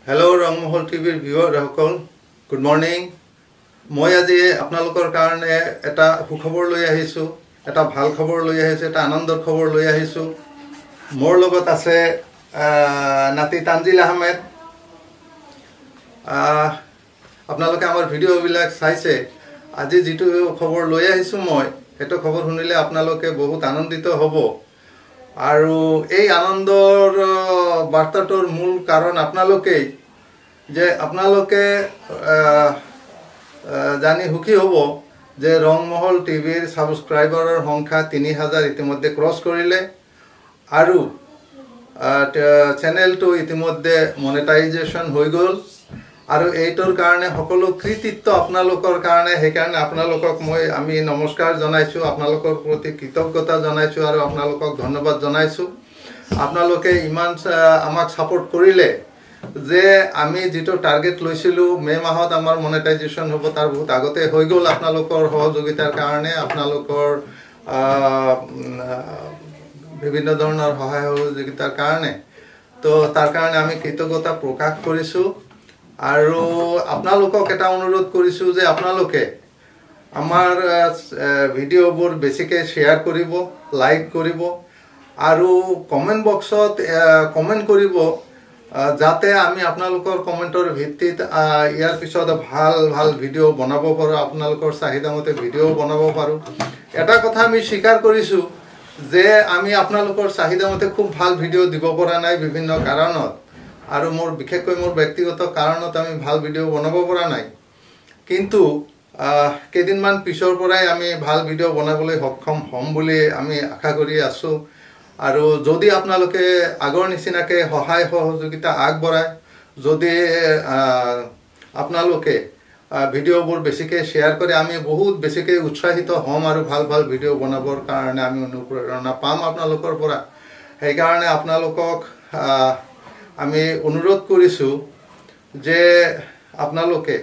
Hello, Rangmahal TV viewer সকল good morning মই আজি আপোনালোকৰ কাৰণে এটা সুখবৰ লৈ আহিছো এটা ভাল খবৰ লৈ আহিছো এটা আনন্দৰ খবৰ লৈ আহিছো মোৰ লগত আছে নাতি তানজিল আহমেদ আপোনালোকে আমাৰ ভিডিও বিলাক চাইছে আজি যেটো খবৰ লৈ আহিছো মই হেটো খবৰ শুনিলে আপোনালোকে বহুত আনন্দিত হ'ব আৰু এই আনন্দৰ বাৰ্তাটোৰ মূল কাৰণ আপোনালোকে যে আপোনালোকে জানি সুখী হ'ব যে ৰংমহল টিভিৰ সাবস্ক্ৰাইবাৰৰ সংখ্যা 3000 ইতিমধ্যে ক্ৰস কৰিলে আৰু চেনেলটো ইতিমধ্যে মনেটাইজেশন হৈ গল আৰু এইটোৰ কাৰণে সকলো কৃতিত্ব আপোনালোকৰ কাৰণে হেকাৰণে আপোনালোকক আমি নমস্কাৰ জনাইছো আপোনালোকৰ প্ৰতি কৃতজ্ঞতা জনাইছো আৰু আপোনালোকক ধন্যবাদ জনাইছো আপোনালোকে ইমান আমাক সাপোৰ্ট কৰিলে যে আমি যেটো টাৰ্গেট লৈছিলো মে মাহত আমাৰ মনেটাইজেশন হ'ব তাৰ বহুত আগতে হৈ গল আপোনালোকৰ সহযোগিতাৰ কাৰণে আপোনালোকৰ বিভিন্ন ধৰণৰ সহায় সহযোগিতাৰ কাৰণে তো তাৰ কাৰণে আমি কৃতজ্ঞতা প্ৰকাশ কৰিছো আৰু আপোনালোকক এটা অনুৰোধ কৰিছো যে আপোনালোকে আমাৰ ভিডিওবোৰ বেছিকৈ শেয়াৰ কৰিব লাইক কৰিব আৰু কমেন্ট বক্সত কমেন্ট কৰিব যাতে আমি আপোনালোকৰ কমেন্টৰ ভিত্তিত ইয়াৰ পিছত ভাল ভাল ভিডিও বনাব পাৰো আপোনালোকৰ চাহিদামতে ভিডিও বনাব পাৰো এটা কথা আমি স্বীকাৰ কৰিছো যে আমি আপোনালোকৰ চাহিদামতে খুব ভাল ভিডিও দিব পৰা নাই বিভিন্ন কাৰণত আৰু মোৰ বিশেষকৈ মোৰ ব্যক্তিগত কাৰণত আমি ভাল ভিডিও বনাব পৰা নাই কিন্তু কেদিনমান পিছৰ পৰাই আমি ভাল ভিডিও বনাবলৈ সক্ষম হ'ম বুলি আমি আশা কৰি আছো আৰু যদি আপোনালোকে আগৰ নিচিনাকে সহায় সহযোগিতা আগবঢ়ায় যদি আপোনালোকে ভিডিওবোৰ বেছিকৈ শেয়াৰ কৰে আমি বহুত বেছিকৈ উৎসাহিত হ'ম আৰু ভাল ভাল ভিডিও বনাবৰ কাৰণে আমি অনুপ্ৰেৰণা পাম আপোনালোকৰ পৰা সেই কাৰণে আপোনালোকক আমি অনুৰোধ কৰিছো যে আপোনালোকে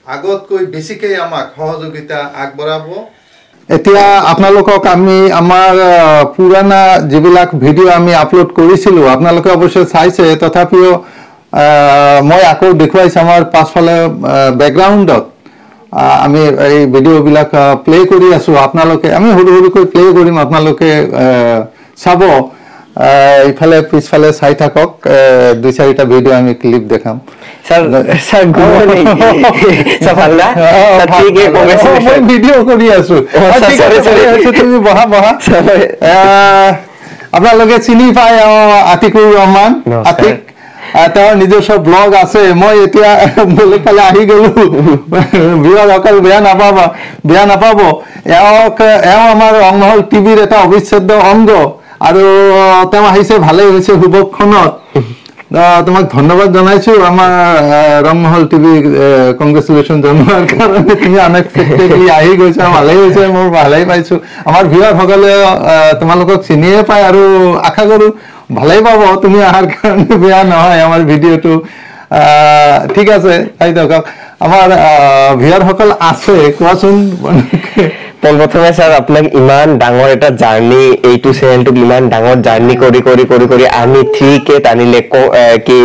আগতকৈ বেছিকৈ আমাক সহযোগিতা আগবঢ়াব এতিয়া আপোনালোকক আমি আমাৰ পুৰানা যিবিলাক ভিডিও আমি আপলোড কৰিছিলো আপোনালোকে অৱশ্যে চাইছে তথাপিও মই আকৌ দেখুৱাইছো আমাৰ পাছফালে ব্যাকগ্ৰাউণ্ডত আমি এই ভিডিও বিলাক প্লে কৰি আছো আপোনালোকে আমি হৰুকৈ প্লে কৰিম আপোনালোকে চাব ইফালে পিছফালে চাই থাকক দুই চাৰিটা ভিডিও আমি ক্লিপ দেখাম স্যাৰ গুড মৰ্নিং স্যাৰ ভালনা ঠিক আছে কংগ্ৰেচুলেশন ভিডিও কৰি আছো তুমি বহা আপোনালোকে চিনি পায় আতিকুৰ ৰহমান আতিক তেওঁৰ নিজস্ব ব্লগ আছে মই এতিয়া বলে কালে আহি গলো বিয়া অকল বেয়া নাপাব এওঁ আমাৰ ৰংমহল টিভিৰ এটা অবিচ্ছেদ্য অংগ আৰু তেওঁ আহিছে ভালে হৈছে শুভক্ষণত তোমাক ধন্যবাদ জনাইছো আমাৰ ৰংমহল টিভি কংগ্ৰেচুলেশন জনোৱাৰ কাৰণে তুমি আনএক্সপেক্টেডলি আহি গৈছা ভালে হৈছে মোৰ ভালেই পাইছো আমাৰ ভিউৱাৰ সকলে তোমালোকক চিনিয়ে পায় আৰু আশা কৰো ভালেই পাব তুমি আহাৰ কাৰণে বেয়া নহয় আমাৰ ভিডিওটো ঠিক আছে চাই থাকক আমাৰ ভিউৱাৰ সকল আছে কোৱাচোন প্ৰথমে স্যাৰ আপোনাক ইমান ডাঙৰ এটা জাৰ্নি এইটো চেনেলটো ইমান ডাঙৰ জাৰ্নি কৰি আমি 3K টানিলে কি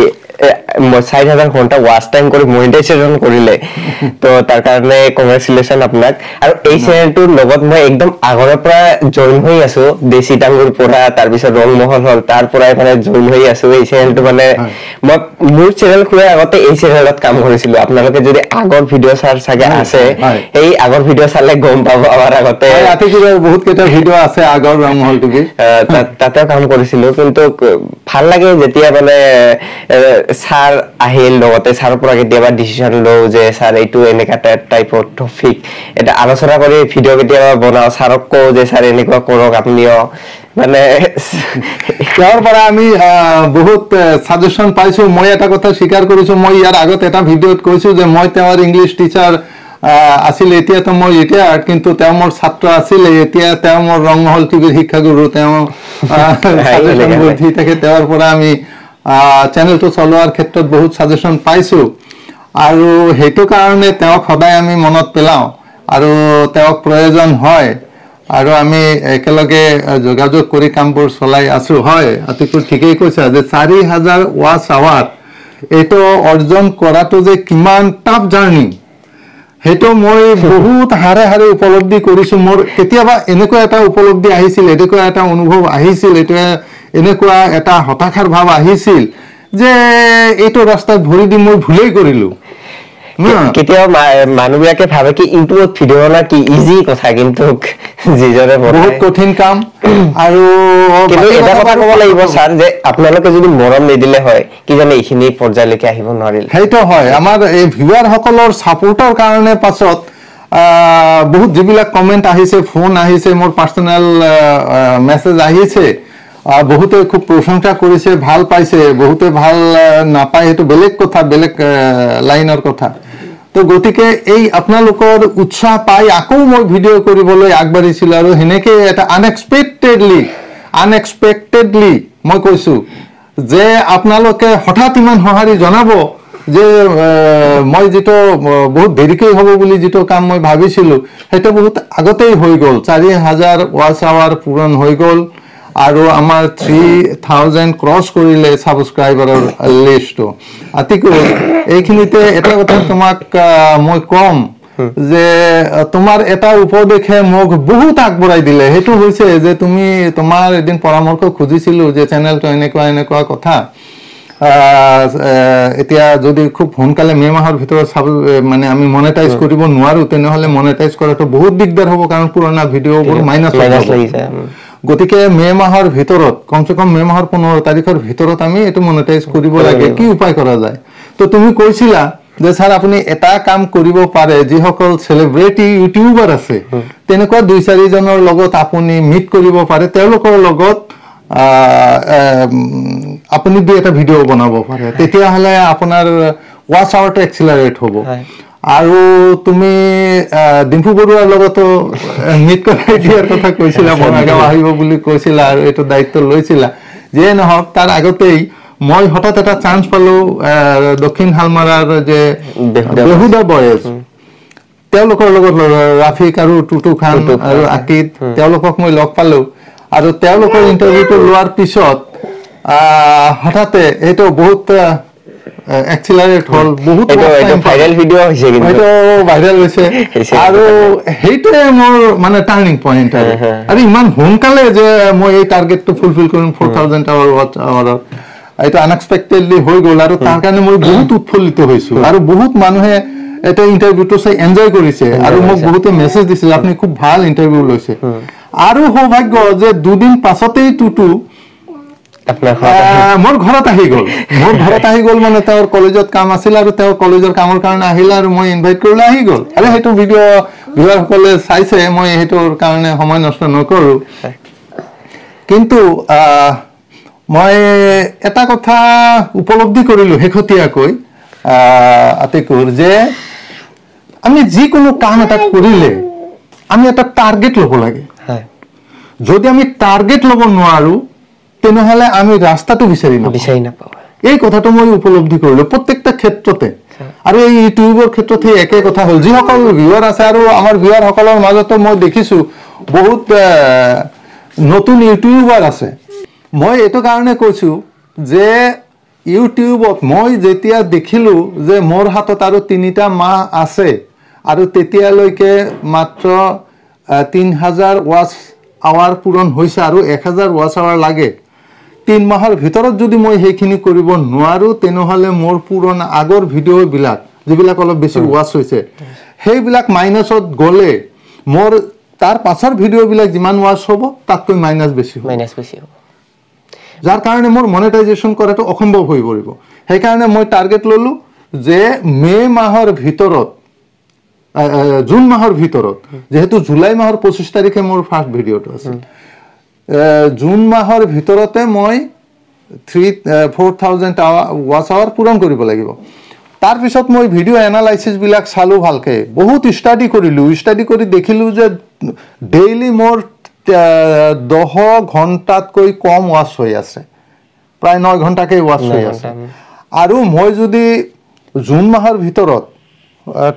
6000 ঘন্টা ওয়াচ টাইম কৰি মনিটাইজেশন কৰিলে তো তাৰ কাৰণে কংগ্ৰেচুলেশন আপোনাক আৰু এই চেনেলটোৰ লগত মই একদম আগৰ পৰা জয়েন হৈ আছো দেশী ডাঙৰ পৰা তাৰ পিছত ৰংমহল হল তাৰ পৰাই মানে জয়েন হৈ আছো এই চেনেলটো মানে মই মোৰ চেনেল খোলাৰ আগতে এই চেনেলত কাম কৰিছিলো আপোনালোকে যদি আগৰ ভিডিও চাগে আছে এই আগৰ ভিডিও চালে গম পাব আমাৰ আগতে আতিকুৰৰ বহুত কেইটা ভিডিও আছে আগৰ ৰংমহল টিভি তাতে কাম কৰিছিলো কিন্তু ভাল লাগে যেতিয়া মানে স্যাৰ আহিল লগতে স্যাৰ পৰা কেতিয়াবা ডিসিশন লও যে স্যাৰ এইটো এনেকা টাইপৰ টপিক এটা আলোচনা কৰি ভিডিও কেতিয়াবা বনাও স্যাৰক কও যে স্যাৰ এনেকুৱা কৰক আপুনিও মানে তেওঁৰ পৰা আমি বহুত সাজেশন পাইছো মই এটা কথা স্বীকাৰ কৰিছো মই ইয়াৰ আগত এটা ভিডিওত কৈছো যে মই তেওঁৰ ইংলিশ টিচাৰ আছিল এতিয়া তো মই ৰিটায়াৰ্ড কিন্তু তেওঁ মোৰ ছাত্ৰ আছিল এতিয়া তেওঁ মোৰ ৰংমহল টিভিৰ শিক্ষাগুৰু তেওঁ সাজেশন বুদ্ধি থাকে তেওঁৰ পৰা আমি চেনেলটো চলোৱাৰ ক্ষেত্ৰত বহুত সাজেশন পাইছো আৰু হেতু কাৰণে তেওঁক সদায় আমি মনত পেলাও আৰু তেওঁক প্ৰয়োজন হয় আৰু আমি একেলগে যোগাযোগ কৰি কামবোৰ চলাই আছো হয় আতিকুৰ ঠিকই কৈছা যে 4000 ওয়াচ আৱাৰ এইটো অৰ্জন কৰাটো যে কিমান টাফ জাৰ্নি সেইটো মই বহুত হাৰে হাৰে উপলব্ধি কৰিছোঁ মোৰ কেতিয়াবা এনেকুৱা এটা উপলব্ধি আহিছিল এনেকুৱা এটা অনুভৱ আহিছিল এনেকুৱা এটা হতাশাৰ ভাৱ আহিছিল যে এইটো ৰাস্তাত ভৰি দি মই ভুলেই কৰিলোঁ কেতিয়াবা মানুহবিলাকে ভাবে কি ইউটিউবত ভিডিঅ' বনোৱা কি ইজি কথা কিন্তু যিজনে বহুত কঠিন কাম আৰু কিন্তু এটা কথা ক'ব লাগিব ছাৰ যে আপোনালোকে যদি মৰম নিদিলে হয় কিজানি এইখিনি পৰ্যায়লৈকে আহিব নোৱাৰিল সেইটো হয় আমাৰ এই ভিউৱাৰসকলৰ ছাপোৰ্টৰ কাৰণে পাছত বহুত যিবিলাক কমেণ্ট আহিছে ফোন আহিছে মোৰ পাৰ্চনেল মেছেজ আহিছে বহুতে খুব প্ৰশংসা কৰিছে ভাল পাইছে বহুতে ভাল নাপায় সেইটো বেলেগ কথা বেলেগ লাইনৰ কথা তো গতিকে এই আপোনালোকৰ উৎসাহ পাই আকৌ মই ভিডিঅ' কৰিবলৈ আগবাঢ়িছিলোঁ আৰু সেনেকৈ এটা আনএক্সপেক্টেডলি মই কৈছোঁ যে আপোনালোকে হঠাৎ ইমান সঁহাৰি জনাব যে মই যিটো বহুত দেৰিকৈ হ'ব বুলি যিটো কাম মই ভাবিছিলোঁ সেইটো বহুত আগতেই হৈ গ'ল 4,000 ৱাচ আৱাৰ পূৰণ হৈ গ'ল আৰু আমাৰ 3,000 ক্ৰছ কৰিলে ছাবস্ক্ৰাইবাৰৰ লিষ্টটো আতিকুৰ এইখিনিতে এটা কথা তোমাক মই ক'ম যে তোমাৰ এটা উপদেশে মোক বহুত আগবঢ়াই দিলে সেইটো হৈছে যে তুমি তোমাৰ এদিন পৰামৰ্শ খুজিছিলোঁ যে চেনেলটো এনেকুৱা কথা এতিয়া যদি খুব সোনকালে মে মাহৰ ভিতৰত মানে আমি মনেটাইজ কৰিব নোৱাৰোঁ তেনেহ'লে মনেটাইজ কৰাটো বহুত দিগদাৰ হ'ব কাৰণ পুৰণা ভিডিঅ'বোৰ মাইনাছ লাগি যায় গতিকে মে মাহৰ ভিতৰত কমচে কম মে মাহৰ 15 তাৰিখৰ ভিতৰত আমি এইটো মনেটাইজ কৰিব লাগে কি উপায় কৰা যায় তো তুমি কৈছিলা যে ছাৰ আপুনি এটা কাম কৰিব পাৰে যিসকল চেলিব্ৰিটি ইউটিউবাৰ আছে তেনেকুৱা 2-4 জনৰ লগত আপুনি মিট কৰিব পাৰে তেওঁলোকৰ লগত আপুনি এটা ভিডিঅ' বনাব পাৰে তেতিয়াহ'লে আপোনাৰ ৱাচ আৱাৰটো এক্সিলাৰেট হ'ব আৰু তুমি ডিম্পু বৰুৱাৰ লগতো মিট কৰাই দিয়াৰ কথা কৈছিলা বঙাইগাঁও আহিব বুলি কৈছিলা আৰু এইটো দায়িত্ব লৈছিলা যিয়ে নহওক তাৰ আগতেই মই হঠাৎ এটা চান্স পালোঁ দক্ষিণ হালমাৰাৰ যে বেহুদা বয়েজ তেওঁলোকৰ লগত ৰাফিক আৰু টুটু খান আৰু আকিদ তেওঁলোকক মই লগ পালোঁ আৰু তেওঁলোকৰ ইণ্টাৰভিউটো লোৱাৰ পিছত হঠাতে এইটো বহুত এক্সিলাৰেট হ'ল বহুত ভাইৰেল ভিডিঅ' হৈছে কিন্তু ভাইৰেল হৈছে আৰু সেইটোৱে মোৰ মানে টাৰ্ণিং পইণ্ট আৰু ইমান সোনকালে যে মই এই টাৰ্গেটটো ফুলফিল কৰিম 4,000 আৱাৰত এইটো আনএক্সপেক্টেডলি হৈ গ'ল আৰু তাৰ কাৰণে মই বহুত উৎফুল্লিত হৈছোঁ আৰু বহুত মানুহে এটা ইণ্টাৰভিউটো চাই এনজয় কৰিছে আৰু মোক বহুতে মেছেজ দিছিল আপুনি খুব ভাল ইণ্টাৰভিউ লৈছে আৰু সৌভাগ্য যে 2 দিন পাছতেই টুটু মোৰ ঘৰত আহি গ'ল মানে তেওঁৰ কলেজত কাম আছিল আৰু তেওঁৰ কলেজৰ কামৰ কাৰণে আহিলে আৰু মই ইনভাইট কৰিলে আহি গ'ল আৰু সেইটো ভিডিঅ'সকলে চাইছে মই সেইটোৰ কাৰণে সময় নষ্ট নকৰোঁ কিন্তু মই এটা কথা উপলব্ধি কৰিলোঁ শেহতীয়াকৈ আতিকুৰ যে আমি যিকোনো কাম এটা কৰিলে আমি এটা টাৰ্গেট ল'ব লাগে যদি আমি টাৰ্গেট ল'ব নোৱাৰোঁ তেনেহ'লে আমি ৰাস্তাটো বিচাৰি নাপাওঁ এই কথাটো মই উপলব্ধি কৰিলোঁ প্ৰত্যেকটা ক্ষেত্ৰতে আৰু এই ইউটিউবৰ ক্ষেত্ৰত সেই একে কথা হ'ল যিসকল ভিউৱাৰ আছে আৰু আমাৰ ভিউৱাৰসকলৰ মাজতো মই দেখিছোঁ বহুত নতুন ইউটিউবাৰ আছে মই এইটো কাৰণে কৈছোঁ যে ইউটিউবত মই যেতিয়া দেখিলোঁ যে মোৰ হাতত আৰু 3টা মাহ আছে আৰু তেতিয়ালৈকে মাত্ৰ 3,000 ৱাচ আৱাৰ পূৰণ হৈছে আৰু 1,000 ৱাচ আৱাৰ লাগে 3 মাহৰ ভিতৰত যদি মই সেইখিনি কৰিব নোৱাৰোঁ তেনেহ'লে মোৰ পুৰণা আগৰ ভিডিঅ'বিলাক যিবিলাক অলপ বেছি ৱাচ হৈছে সেইবিলাক মাইনাছত গ'লে মোৰ তাৰ পাছৰ ভিডিঅ'বিলাক যিমান ৱাচ হ'ব তাতকৈ মাইনাছ বেছি হ'ব যাৰ কাৰণে মোৰ মনেটাইজেশ্যন কৰাটো অসম্ভৱ হৈ পৰিব সেইকাৰণে মই টাৰ্গেট ল'লোঁ যে মে মাহৰ ভিতৰত জুন মাহৰ ভিতৰত যেহেতু জুলাই মাহৰ 25 তাৰিখে মোৰ ফাৰ্ষ্ট ভিডিঅ'টো আছিল জুন মাহৰ ভিতৰতে মই 4,000 ৱাচ আৱাৰ পূৰণ কৰিব লাগিব তাৰপিছত মই ভিডিঅ' এনালাইচিছবিলাক চালোঁ ভালকৈ বহুত ষ্টাডি কৰি দেখিলোঁ যে ডেইলি মোৰ 10 ঘণ্টাতকৈ কম ৱাচ হৈ আছে প্ৰায় 9 ঘণ্টাকৈ ৱাচ হৈ আছে আৰু মই যদি জুন মাহৰ ভিতৰত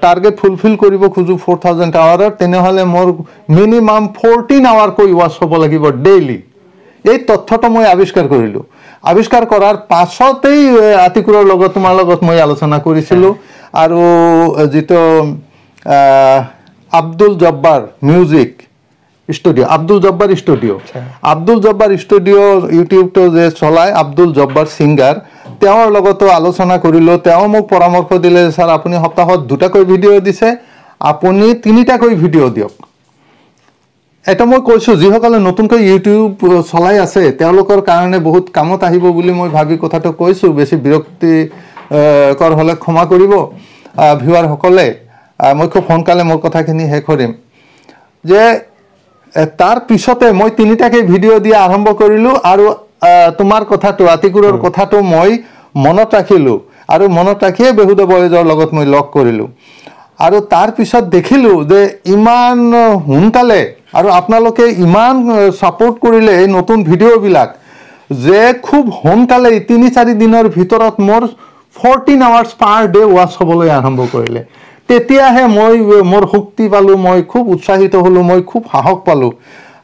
টাৰ্গেট ফুলফিল কৰিব খোজোঁ 4,000 আৱাৰত তেনেহ'লে মোৰ মিনিমাম 14 আৱাৰকৈ ৱাচ হ'ব লাগিব ডেইলি এই তথ্যটো মই আৱিষ্কাৰ কৰিলোঁ আৱিষ্কাৰ কৰাৰ পাছতেই আতিকুৰৰ লগত তোমাৰ লগত মই আলোচনা কৰিছিলোঁ আৰু যিটো Abdul Jabbar music studio' Abdul Jabbar studio' ইউটিউবটো যে চলায় আব্দুল জব্বাৰ ছিংগাৰ তেওঁৰ লগতো আলোচনা কৰিলোঁ তেওঁ মোক পৰামৰ্শ দিলে ছাৰ আপুনি সপ্তাহত 2টাকৈ ভিডিঅ' দিছে আপুনি 3টাকৈ ভিডিঅ' দিয়ক এটা মই কৈছোঁ যিসকলে নতুনকৈ ইউটিউব চলাই আছে তেওঁলোকৰ কাৰণে বহুত কামত আহিব বুলি মই ভাবি কথাটো কৈছোঁ বেছি বিৰক্তিকৰ হ'লে ক্ষমা কৰিব ভিউৱাৰসকলে মই খুব সোনকালে মোৰ কথাখিনি শেষ কৰিম যে তাৰ পিছতে মই 3টাকৈ ভিডিঅ' দিয়া আৰম্ভ কৰিলোঁ আৰু তোমাৰ কথাটো আতিকুৰৰ কথাটো মই মনত ৰাখিলোঁ আৰু মনত ৰাখিয়ে বেহুদা বয়েজৰ লগত মই লগ কৰিলোঁ আৰু তাৰ পিছত দেখিলোঁ যে ইমান সোনকালে আৰু আপোনালোকে ইমান ছাপোৰ্ট কৰিলে এই নতুন ভিডিঅ'বিলাক যে খুব সোনকালে 3-4 দিনৰ ভিতৰত মোৰ 14 আৱাৰ্ছ পাৰ ডে ৱাচ হ'বলৈ আৰম্ভ কৰিলে তেতিয়াহে মই মোৰ শক্তি পালোঁ মই খুব উৎসাহিত হ'লোঁ মই খুব সাহস পালোঁ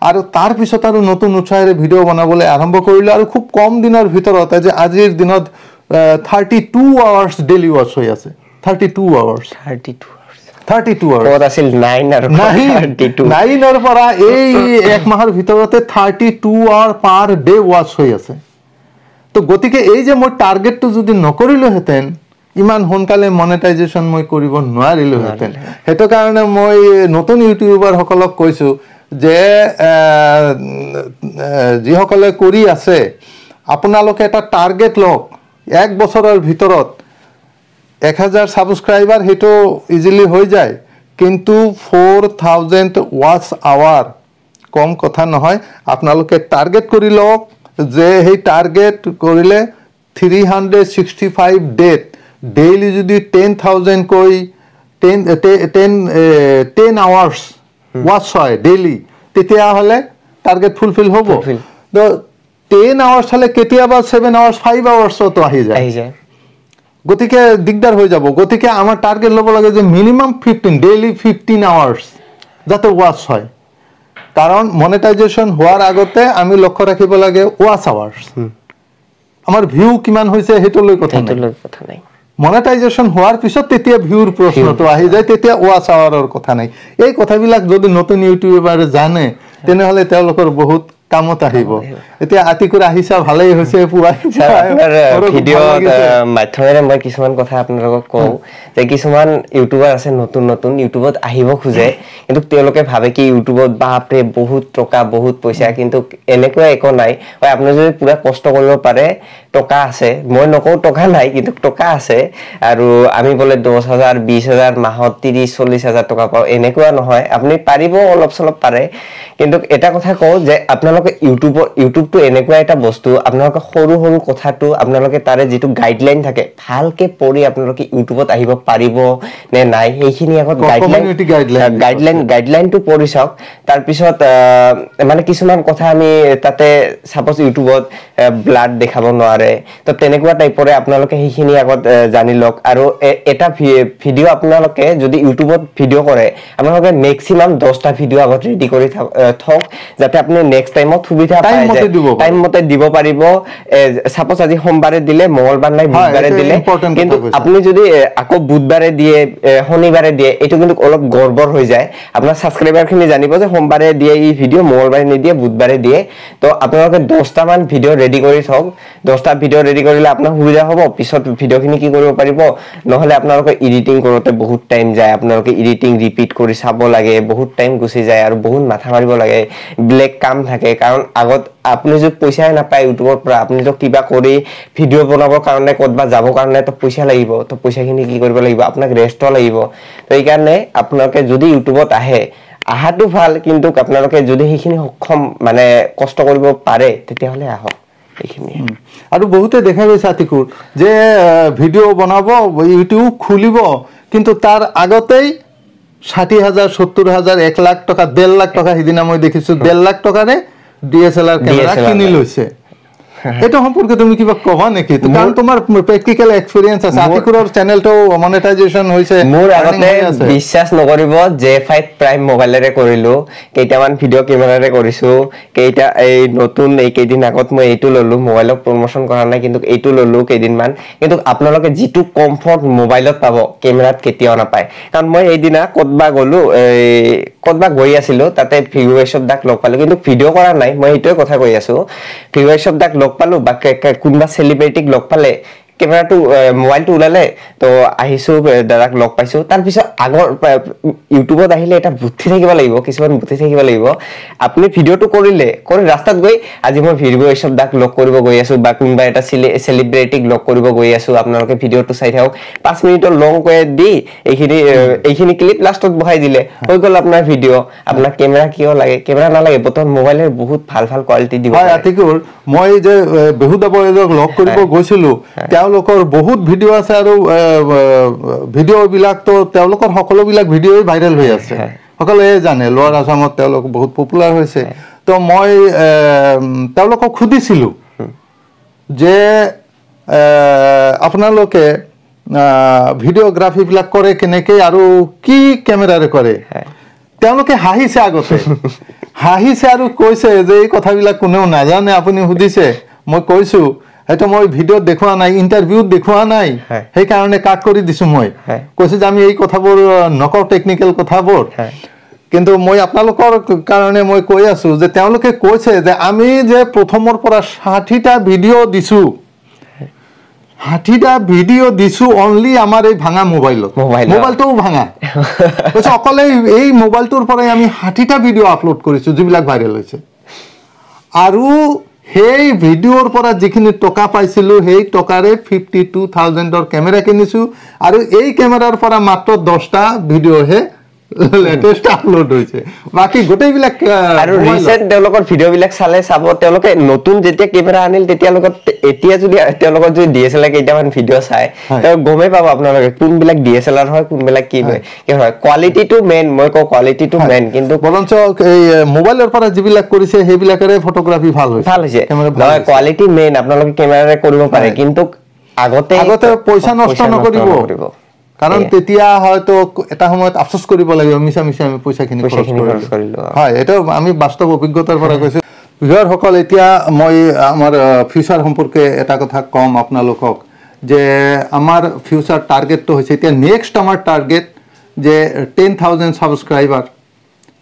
আৰু তাৰ পিছত আৰু নতুন উৎসাহেৰে ভিডিঅ' বনাবলৈ আৰম্ভ কৰিলোঁ আৰু খুব কম দিনৰ ভিতৰত আজিৰ দিনত 32 আৱাৰ্ছ ডেইলি ৱাচ হৈ আছে 32 আৱাৰ্ছ ক'ত আছিল 9 আৰু 9ৰ পৰা এই এক মাহৰ ভিতৰতে 32 আৱাৰ পাৰ ডে ৱাচ হৈ আছে তো গতিকে এই যে মই টাৰ্গেটটো যদি নকৰিলোহেঁতেন ইমান সোনকালে মনেটাইজেশ্যন মই কৰিব নোৱাৰিলোহেঁতেন সেইটো কাৰণে মই নতুন ইউটিউবাৰসকলক কৈছোঁ যে যিসকলে কৰি আছে আপোনালোকে এটা টাৰ্গেট লওক 1 বছৰৰ ভিতৰত 1000 ছাবস্ক্ৰাইবাৰ সেইটো ইজিলি হৈ যায় কিন্তু 4000 ৱাচ আৱাৰ কম কথা নহয় আপোনালোকে টাৰ্গেট কৰি লওক যে সেই টাৰ্গেট কৰিলে 365 ডেট ডেইলি যদি 10,000 কৈ 10 আৱাৰ্ছ ৱাচ হয় ডেইলি তেতিয়াহ'লে টাৰ্গেট ফুলফিল হ'ব তো 10 আৱাৰ্ছ হ'লে কেতিয়াবা 7 আৱাৰ্ছ 5 আৱাৰ্ছতো আহি যায় গতিকে দিগদাৰ হৈ যাব গতিকে আমাৰ টাৰ্গেট ল'ব লাগে যে মিনিমাম 15 ডেইলি 15 আৱাৰ্ছ যাতে ৱাচ হয় কাৰণ মনেটাইজেশ্যন হোৱাৰ আগতে আমি লক্ষ্য ৰাখিব লাগে ৱাচ আৱাৰ্ছ আমাৰ ভিউ কিমান হৈছে সেইটোলৈ কথা নাই মনেটাইজেশ্যন হোৱাৰ পিছত তেতিয়া ভিউৰ প্ৰশ্নটো আহি যায় তেতিয়া ৱাচ আৱাৰৰ কথা নাই এই কথাবিলাক যদি নতুন ইউটিউবাৰে জানে তেনেহ'লে তেওঁলোকৰ বহুত কামত আহিব এতিয়া আতিকুৰ আহিছা ভালেই হৈছে ভিডিঅ'ত মাধ্যমেৰে মই কিছুমান কথা আপোনালোকক কওঁ যে কিছুমান ইউটিউবাৰ আছে নতুন নতুন ইউটিউবত আহিব খোজে কিন্তু তেওঁলোকে ভাবে কি ইউটিউবত বাপৰে বহুত টকা বহুত পইচা কিন্তু এনেকুৱা একো নাই হয় আপুনি যদি পুৰা কষ্ট কৰিব পাৰে টকা আছে মই নকওঁ টকা নাই কিন্তু টকা আছে আৰু আমি বোলে 10,000 20,000 মাহত 30-40,000 টকা পাওঁ এনেকুৱা নহয় আপুনি পাৰিব অলপ চলপ পাৰে কিন্তু এটা কথা কওঁ যে আপোনালোকে ইউটিউবটো এনেকুৱা এটা বস্তু আপোনালোকে সৰু সৰু কথাটো আপোনালোকে তাৰে যিটো গাইডলাইন থাকে ভালকে পঢ়ি আপোনালোকে ইউটিউবত আহিব পাৰিব নে নাই সেইখিনি আগত গাইডলাইনটো পঢ়ি চাওক তাৰপিছত মানে কিছুমান কথা আমি তাতে সাপোজ ইউটিউবত ব্লাড দেখাব নোৱাৰে তো তেনেকুৱা টাইপৰে আপোনালোকে সেইখিনি আগত জানি লওক আৰু এটা ভিডিঅ' আপোনালোকে যদি ইউটিউবত ভিডিঅ' কৰে আপোনালোকে মেক্সিমাম 10টা ভিডিঅ' আগত ৰেডি কৰি থওক যাতে আপুনি নেক্সট টাইমত সুবিধা পায় টাইম মতে দিব পাৰিব সাপোজ আজি সোমবাৰে দিলে মঙ্গলবাৰ নাই বুধবাৰে দিলে কিন্তু আপুনি যদি আকৌ বুধবাৰে দিয়ে শনিবাৰে দিয়ে এটো কিন্তু অলপ গড়বড় হৈ যায় আপোনাৰ সাবস্ক্ৰাইবাৰখিনি জানিব যে সোমবাৰে দিয়ে এই ভিডিঅ' মঙ্গলবাৰে নিদিয়ে বুধবাৰে দিয়ে তো আপোনালোকে 10টা মান ভিডিঅ' ৰেডি কৰি থওক 10টা ভিডিঅ' ৰেডি কৰিলে আপোনাৰ সুবিধা হ'ব পিছত ভিডিঅ'খিনি কি কৰিব পাৰিব নহলে আপোনালোকে এডিটিং কৰোতে বহুত টাইম যায় আপোনালোকে এডিটিং ৰিপিট কৰি চাব লাগে বহুত টাইম গুচি যায় আৰু বহুত মাথা মাৰিব লাগে ব্লেক কাম থাকে কাৰণ আগত আপুনি যদি পইচাই নাপায় ইউটিউবৰ পৰা আপুনি তো কিবা কৰি ভিডিঅ' বনাবৰ কাৰণে ক'তবা যাবৰ কাৰণে তো পইচা লাগিব তো পইচাখিনি কি কৰিব লাগিব আপোনাক ৰেষ্ট লাগিব তো এই কাৰণে আপোনালোকে যদি ইউটিউবত আহে আহাটো ভাল কিন্তু আপোনালোকে যদি সেইখিনি সক্ষম মানে কষ্ট কৰিব পাৰে তেতিয়াহ'লে আহক এইখিনি আৰু বহুতে দেখা গৈছে আতিকুৰ যে ভিডিঅ' বনাব ইউটিউব খুলিব কিন্তু তাৰ আগতেই 60,000 70,000 1 লাখ টকা 1.5 লাখ টকা সিদিনা মই দেখিছো 1.5 লাখ টকাৰে DSLR কেমেৰা কিনি লৈছে এটা সম্পৰ্কে তুমি কিবা কবা নেকি কাৰণ তোমাৰ প্ৰেক্টিকেল এক্সপেৰিয়েন্স আছে আতিকুৰৰ চেনেলটো মনেটাইজেশন হৈছে মোৰ আগতে বিশ্বাস নকৰিব J5 প্ৰাইম মোবাইলেৰে কৰিলো কেইটামান ভিডিও কেমেৰাৰে কৰিছো কেইটা এই নতুন এই কেইদিন আগত মই এইটো ললো মোবাইলত প্ৰমোশন কৰা নাই কিন্তু এইটো ললো কেইদিনমান কিন্তু আপোনালোকে যেটো কমফৰ্ট মোবাইলত পাব কেমেৰাত কেতিয়াও নাপায় কাৰণ মই এই দিনা কতবা গলো কতবা গৈ আছিলো তাতে ভিউয়াৰ্স অফ দাক লগ পালো কিন্তু ভিডিও কৰা নাই মই এইটোৱে কথা কৈ আছো ভিউয়াৰ্স অফ দাক লগ পালো বা কোনবা সেলিব্ৰিটিক লগ পালে কেমেৰাটো মোবাইলটো উলালে তো আহিছো দাদাক লগ পাইছো তাৰ পিছত আগৰ ইউটিউবত আহিলে এটা বুদ্ধি থাকিব লাগিব কিছুমান বুদ্ধি থাকিব লাগিব আপুনি ভিডিওটো কৰিলে কৰি ৰাস্তাত গৈ আজি মই ভিউয়াৰ্স অফ দাক লগ কৰিব গৈ আছো বা কোনবা এটা সেলিব্ৰিটিক লগ কৰিব গৈ আছো আপোনালোকে ভিডিওটো চাই থাকক 5 মিনিটৰ লং কৈ দি এইখিনি ক্লিপ লাষ্টত বহাই দিলে হৈ গল আপোনাৰ ভিডিও আপোনাৰ কেমেৰা কিয় লাগে কেমেৰা নালাগে বৰ্তমান মোবাইলৰ বহুত ভাল ভাল কোৱালিটি দিব হয় আতিকুৰ মই যে বেহুদাবয়ক লগ কৰিব গৈছিলো তেওঁলোকৰ বহুত ভিডিও আছে আৰু ভিডিও বিলাক তো তেওঁলোকৰ সকলো বিলাক ভিডিওই ভাইৰাল হৈ আছে সকলোৱে জানে লোৱাৰ আসামত তেওঁলোক বহুত পপুলাৰ হৈছে তো মই তেওঁলোকক খুদিছিলো যে আপোনালোকে ভিডিওগ্ৰাফি বিলাক কৰে কেনেকে আৰু কি কেমেৰাৰে কৰে তেওঁলোকে হাঁহিছে আগতে হাঁহিছে আৰু কৈছে যে এই কথাবিলাক কোনেও নাজানে আপুনি সুধিছে মই কৈছো এটা মই ভিডিও দেখুৱা নাই ইন্টাৰভিউ দেখুৱা নাই সেই কাৰণে কাট কৰি দিছো মই কৈছে যে আমি এই কথাবোৰ নকৰ টেকনিক্যাল কথাবোৰ কিন্তু মই আপোনালোকৰ কাৰণে মই কৈ আছো যে তেওঁলোকে কৈছে যে আমি যে প্ৰথমৰ পৰা 60টা ভিডিও দিছো 60টা ভিডিও দিছো অনলি আমাৰ এই ভাঙা মোবাইলটো ভাঙা কৈছে অকলে এই মোবাইলটোৰ পৰাই আমি 60টা ভিডিও আপলোড কৰিছো যিবিলাক ভাইৰেল হৈছে আৰু সেই ভিডিওৰ পৰা যিখিনি টকা পাইছিলো সেই টকাৰে 52000 কেমেৰা কিনিছো আৰু এই কেমেৰাৰ পৰা মাত্ৰ 10টা ভিডিও হে লেটেস্ট আপলোড হৈছে বাকি গোটেই বিলাক আৰু ৰিসেন্ট তেওঁলোকৰ ভিডিও বিলাক চাব তেওঁলোকে নতুন যেতিয়া কেমেৰা আনিল তেতিয়া লগত এতিয়া যদি তেওঁলোকৰ যদি DSLR কেইটামান ভিডিও চাই তো গমে পাব আপোনালোকে কোনবিলাক DSLR হয় কোনবিলাক কি হয় কোৱালিটিটো মেইন মই কও কোৱালিটিটো মেইন কিন্তু বলঞ্চ এই মোবাইলৰ পৰা যিবিলাক কৰিছে সেইবিলাকৰে ফটোগ্ৰাফি ভাল হৈছে নহয় কোৱালিটি মেইন আপোনালোকে কেমেৰাৰে কৰিব পাৰে কিন্তু আগতে পইচা নষ্ট নকৰিব কাৰণ তেতিয়া হয়তো এটা সময়ত আফসোস কৰিব লাগিব মিছা আমি পইচাখিনি খৰচ কৰিলো হয় এটা আমি বাস্তৱ অভিজ্ঞতাৰ পৰা কৈছো ভিউয়াৰ সকল এতিয়া মই আমাৰ ফিউচাৰ সম্পৰ্কে এটা কথা কম আপোনালোকক যে আমাৰ ফিউচাৰ টাৰ্গেটটো হৈছে এতিয়া নেক্সট আমাৰ টাৰ্গেট যে 10000 সাবস্ক্ৰাইবাৰ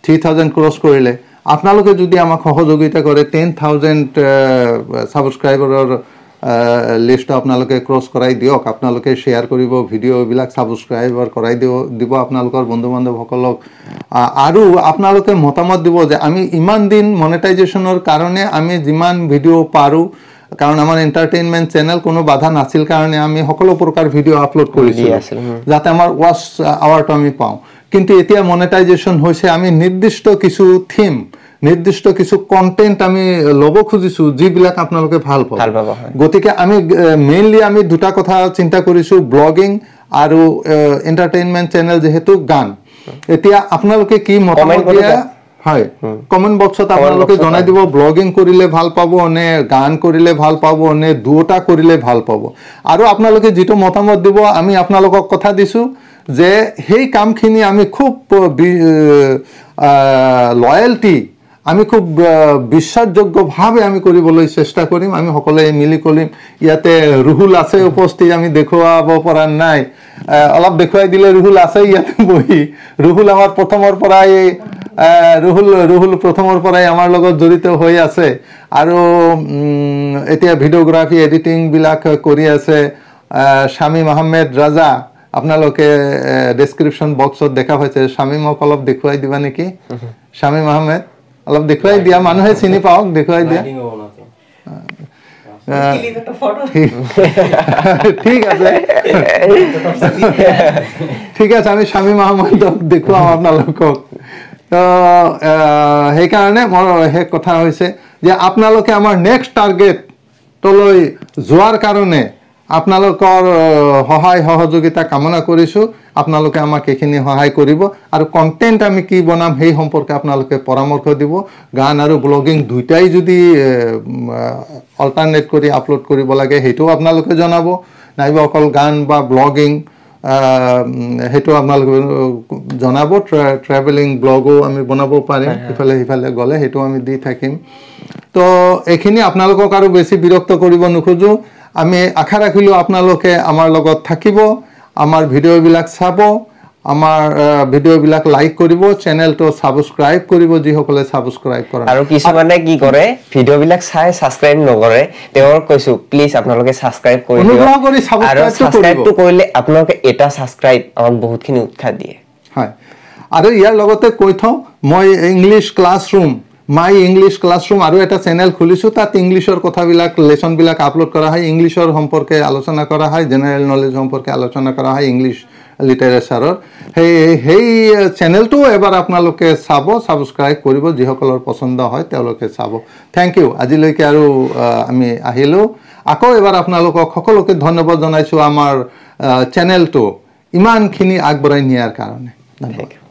3000 ক্ৰস কৰিলে আপোনালোকে যদি আমাক সহযোগিতা কৰে 10000 সাবস্ক্ৰাইবাৰৰ লিষ্ট আপোনালোকে ক্ৰস কৰাই দিওক আপোনালোকে শেয়াৰ কৰিব ভিডিও বিলাক সাবস্ক্ৰাইবাৰ কৰাই দিব আপোনালোকৰ বন্ধু বান্ধৱ সকলক আৰু আপোনালোকে মতামত দিব যে আমি ইমান দিন মনেটাইজেশনৰ কাৰণে আমি যিমান ভিডিও পাৰো কাৰণ আমাৰ এন্টাৰটেইনমেন্ট চ্যানেল কোনো বাধা নাছিল কাৰণে আমি সকলো প্ৰকাৰ ভিডিও আপলোড কৰিছো যাতে আমাৰ ওয়াচ আৱাৰটো আমি পাওঁ কিন্তু এতিয়া মনেটাইজেশন হৈছে আমি নিৰ্দিষ্ট কিছু থিম নিৰ্দিষ্ট কিছু কন্টেন্ট আমি লব খুজিছো যিবিলাক আপোনালোকে ভাল পাব গতিকে আমি মেইনলি আমি দুটা কথা চিন্তা কৰিছো ব্লগিং আৰু এন্টাৰটেইনমেন্ট চ্যানেল যেহেতু গান এতিয়া আপোনালোকে কি মতামত দিয়া হয় কমেন্ট বক্সত আপোনালোকে জনাই দিব ব্লগিং কৰিলে ভাল পাব নে গান কৰিলে ভাল পাব নে দুটা কৰিলে ভাল পাব আৰু আপোনালোকে যেটো মতামত দিব আমি আপোনালোকক কথা দিছো যে সেই কামখিনি আমি খুব লয়ালটি আমি খুব বিশ্বাসযোগ্য ভাবে আমি কৰিবলৈ চেষ্টা কৰিম আমি সকলে মিলি কৰিম ইয়াতে ৰুহুল আছে উপস্থিত আমি দেখুৱাব পৰা নাই অলপ দেখুৱাই দিলে ৰুহুল আছে ইয়াতে বহি ৰুহুল আমাৰ প্ৰথমৰ পৰাই ৰুহুল প্ৰথমৰ পৰাই আমাৰ লগত জড়িত হৈ আছে আৰু এতিয়া ভিডিওগ্ৰাফি এডিটিং বিলাক কৰি আছে শামিম আহমেদ ৰাজা আপোনালোকে ডেসক্ৰিপশন বক্সত দেখা পাইছে শামিমক অলপ দেখুৱাই দিবা নেকি শামিম আহমেদ অলপ দেখুৱাই দিয়া মানুহে চিনি পাওক দেখুৱাই দিয়া ঠিক আছে আমি শামিম আহমেদক দেখুৱাম আপোনালোকক তো সেই কাৰণে মোৰ হে কথা হৈছে যে আপোনালোকে আমাৰ নেক্সট টাৰ্গেট তলৈ যোৱাৰ কাৰণে আপোনালোকৰ সহায় সহযোগিতা কামনা কৰিছোঁ আপোনালোকে আমাক এইখিনি সহায় কৰিব আৰু কন্টেন্ট আমি কি বনাম সেই সম্পৰ্কে আপোনালোকে পৰামৰ্শ দিব গান আৰু ব্লগিং দুইটাই যদি অল্টাৰনেট কৰি আপলোড কৰিব লাগে হেইটো আপোনালোকে জনাব নাইবা অকল গান বা ব্লগিং হেইটো আপোনালোকে জনাব ট্ৰেভেলিং ব্লগো আমি বনাব পাৰিম ইফালে ইফালে গলে হেইটো আমি দি থাকিম তো এইখিনি আপোনালোকক আৰু বেছি বিৰক্ত কৰিব নোখোজো আমি আশা ৰাখিলো আপোনালোকে আমাৰ লগত থাকিব আমাৰ ভিডিঅ'বিলাক চাব আমাৰ ভিডিঅ'বিলাক লাইক কৰিব চেনেলটো সাবস্ক্ৰাইব কৰিব যি সকলে সাবস্ক্ৰাইব কৰে আৰু কিছুমানে কি কৰে ভিডিঅ'বিলাক চাই সাবস্ক্ৰাইব নকৰে তেওঁৰ কৈছো প্লিজ আপোনালোকে সাবস্ক্ৰাইব কৰি দিয়ক আৰু সাবস্ক্ৰাইবটো কৰিলে আপোনালোকে এটা সাবস্ক্ৰাইব আমাক বহুতখিনি উৎসাহ দিয়ে হয় আৰু ইয়াৰ লগতে কৈ থওঁ মই English classroom my English classroom আৰু এটা চেনেল খুলিছো তাত ইংলিশৰ কথাবিলাক লেসনবিলাক আপলোড কৰা হয় ইংলিশৰ সম্পৰ্কে আলোচনা কৰা হয় জেনাৰেল নলেজ সম্পৰ্কে আলোচনা কৰা হয় ইংলিশ লিটাৰেচাৰৰ সেই চেনেলটো এবাৰ আপোনালোকে চাব সাবস্ক্ৰাইব কৰিব যি সকলৰ পছন্দ হয় তেওঁলোকে চাব থ্যাংক ইউ আজিলৈকে আৰু আমি আহিলো আকৌ এবাৰ আপোনালোকক সকলোকে ধন্যবাদ জনাইছো আমাৰ চেনেলটো ইমানখিনি আগবঢ়াই নিয়াৰ কাৰণে ধন্যবাদ